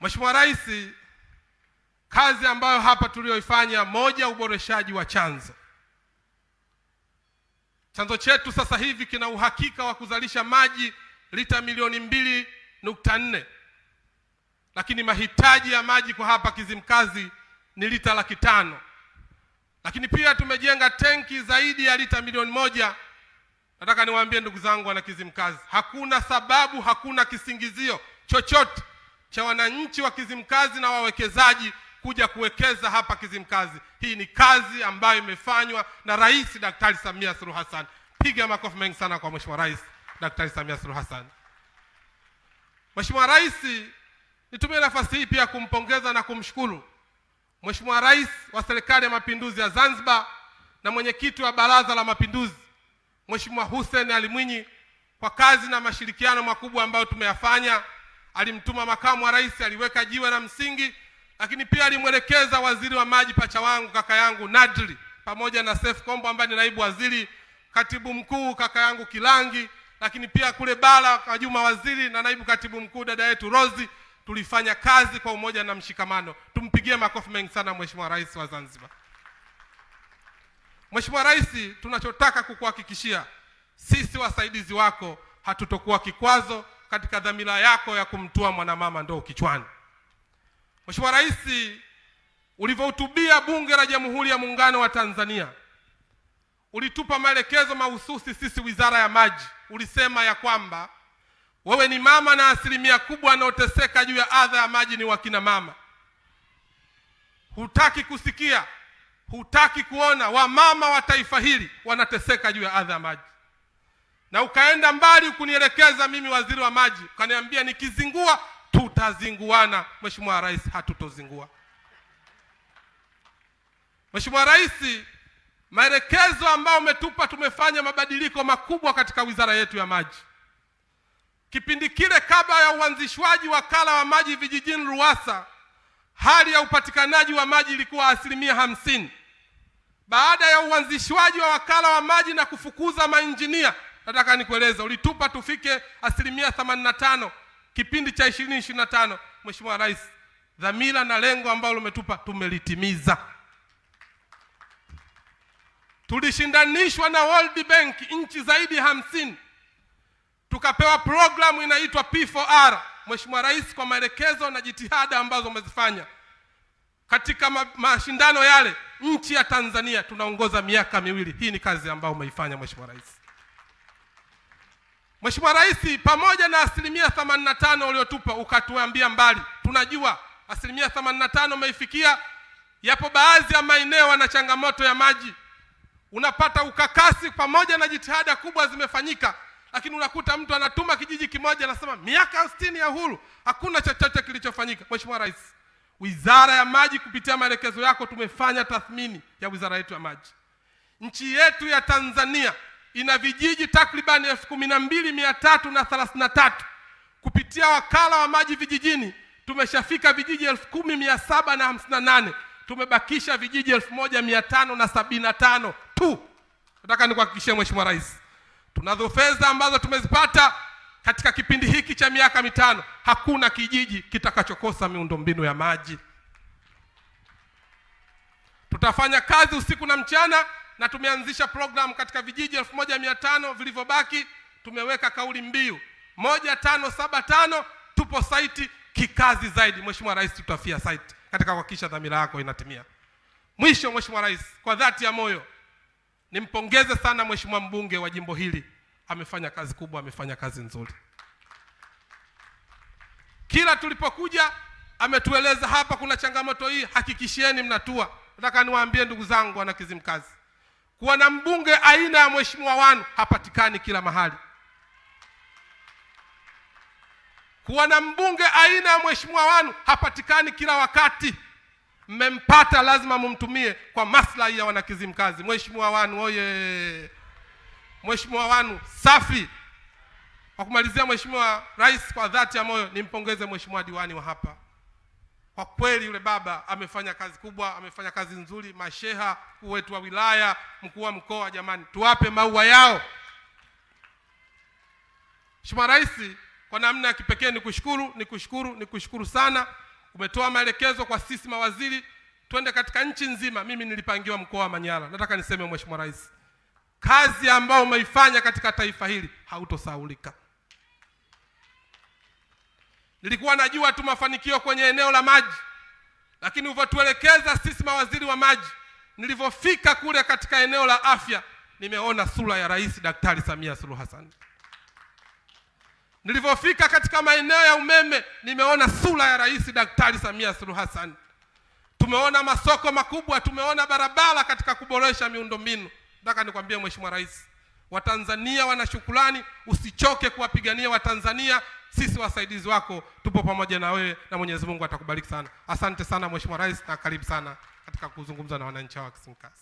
Mheshimiwa Rais, kazi ambayo hapa tulioifanya, moja, uboreshaji wa chanzo. Chanzo chetu sasa hivi kina uhakika wa kuzalisha maji lita milioni 2.4, lakini mahitaji ya maji kwa hapa Kizimkazi ni lita 500,000. Lakini pia tumejenga tenki zaidi ya lita milioni 1. Nataka niwaambie ndugu zangu wana Kizimkazi, hakuna sababu, hakuna kisingizio chochote cha wananchi wa Kizimkazi na wawekezaji kuja kuwekeza hapa Kizimkazi. Hii ni kazi ambayo imefanywa na Rais Daktari Samia Suluhu Hassan. Piga makofi mengi sana kwa Mheshimiwa Rais Daktari Samia Suluhu Hassan. Mheshimiwa Rais, nitumie nafasi hii pia kumpongeza na kumshukuru Mheshimiwa Rais wa Serikali ya Mapinduzi ya Zanzibar na mwenyekiti wa Baraza la Mapinduzi Mheshimiwa Hussein Ali Mwinyi kwa kazi na mashirikiano makubwa ambayo tumeyafanya. Alimtuma makamu wa rais, aliweka jiwe la msingi, lakini pia alimwelekeza waziri wa maji pacha wangu kaka yangu Nadri pamoja na Seif Kombo ambaye ni naibu waziri, katibu mkuu kaka yangu Kilangi, lakini pia kule Bara kwa Juma waziri na naibu katibu mkuu dada yetu Rozi. Tulifanya kazi kwa umoja na mshikamano. Tumpigie makofi mengi sana Mheshimiwa Rais wa Zanzibar. Mheshimiwa Rais, tunachotaka kukuhakikishia, sisi wasaidizi wako hatutokuwa kikwazo katika dhamira yako ya kumtua mwanamama ndoo kichwani. Mheshimiwa Rais, ulivyohutubia Bunge la Jamhuri ya Muungano wa Tanzania, ulitupa maelekezo mahususi sisi Wizara ya Maji. Ulisema ya kwamba wewe ni mama na asilimia kubwa wanaoteseka juu ya adha ya maji ni wakina mama. Hutaki kusikia, hutaki kuona wamama wa taifa hili wanateseka juu ya adha ya maji. Na ukaenda mbali kunielekeza mimi waziri wa maji, ukaniambia nikizingua tutazinguana. Mheshimiwa Rais, hatutozingua. Mheshimiwa Rais, maelekezo ambayo umetupa, tumefanya mabadiliko makubwa katika wizara yetu ya maji. Kipindi kile kabla ya uanzishwaji wakala wa maji vijijini Ruwasa, hali ya upatikanaji wa maji ilikuwa 50%. Baada ya uanzishwaji wa wakala wa maji na kufukuza mainjinia, nataka nikueleza, ulitupa tufike 85% kipindi cha 2025. Mheshimiwa Rais, dhamira na lengo ambalo umetupa tumelitimiza. Tulishindanishwa na World Bank nchi zaidi 50, tukapewa programu inaitwa P4R. Mheshimiwa Rais, kwa maelekezo na jitihada ambazo umezifanya katika mashindano yale, nchi ya Tanzania tunaongoza miaka 2. Hii ni kazi ambayo umeifanya Mheshimiwa Rais. Mheshimiwa Rais, pamoja na 85% uliotupa, ukatuambia mbali. Tunajua 85% umeifikia. Yapo baadhi ya maeneo na changamoto ya maji. Unapata ukakasi pamoja na jitihada kubwa zimefanyika, lakini unakuta mtu anatuma kijiji kimoja anasema miaka 60 ya uhuru hakuna chochote kilichofanyika. Mheshimiwa Rais, Wizara ya Maji kupitia maelekezo yako tumefanya tathmini ya wizara yetu ya maji. Nchi yetu ya Tanzania ina vijiji takriban 12,333. Kupitia wakala wa maji vijijini tumeshafika vijiji 10,758. Tumebakisha vijiji 1,575 tu. Nataka nikuhakikishie Mheshimiwa Rais, tunazo fedha ambazo tumezipata katika kipindi hiki cha miaka 5. Hakuna kijiji kitakachokosa miundombinu ya maji. Tutafanya kazi usiku na mchana, na tumeanzisha programu katika vijiji 1,500 vilivyobaki. Tumeweka kauli mbiu 1575, tupo site kikazi zaidi. Mheshimiwa Rais, tutafia site katika kuhakikisha dhamira yako inatimia. Mwisho Mheshimiwa Rais, kwa dhati ya moyo nimpongeze sana Mheshimiwa mbunge wa jimbo hili. Amefanya kazi kubwa, amefanya kazi nzuri. Kila tulipokuja ametueleza hapa kuna changamoto hii, hakikishieni mnatua. Nataka niwaambie ndugu zangu wana Kizimkazi, kuwa na mbunge aina ya Mheshimiwa Wanu hapatikani kila mahali. Kuwa na mbunge aina ya Mheshimiwa Wanu hapatikani kila wakati. Mmempata, lazima mumtumie kwa maslahi ya wana Kizimkazi. Mheshimiwa Wanu oye! Mheshimiwa Wanu safi. Kwa kumalizia, Mheshimiwa Rais, kwa dhati ya moyo nimpongeze Mheshimiwa diwani wa hapa. Kwa kweli yule baba amefanya kazi kubwa, amefanya kazi nzuri. Masheha, mkuu wetu wa wilaya, mkuu wa mkoa, jamani tuwape maua yao. Mheshimiwa Rais, kwa namna ya kipekee nikushukuru sana umetoa maelekezo kwa sisi mawaziri twende katika nchi nzima. Mimi nilipangiwa mkoa wa Manyara. Nataka niseme Mheshimiwa Rais, kazi ambayo umeifanya katika taifa hili hautosahaulika. Nilikuwa najua tu mafanikio kwenye eneo la maji, lakini ulivyotuelekeza sisi mawaziri wa maji, nilivyofika kule katika eneo la afya, nimeona sura ya Rais Daktari Samia Suluhu Hassan. Nilivyofika katika maeneo ya umeme, nimeona sura ya Rais Daktari Samia Suluhu Hassan. Tumeona masoko makubwa, tumeona barabara katika kuboresha miundombinu. Nataka nikwambie Mheshimiwa Rais, Watanzania wana shukrani, usichoke kuwapigania Watanzania. Sisi wasaidizi wako tupo pamoja na wewe, na Mwenyezi Mungu atakubariki sana. Asante sana Mheshimiwa Rais, na karibu sana katika kuzungumza na wananchi wa Kizimkazi.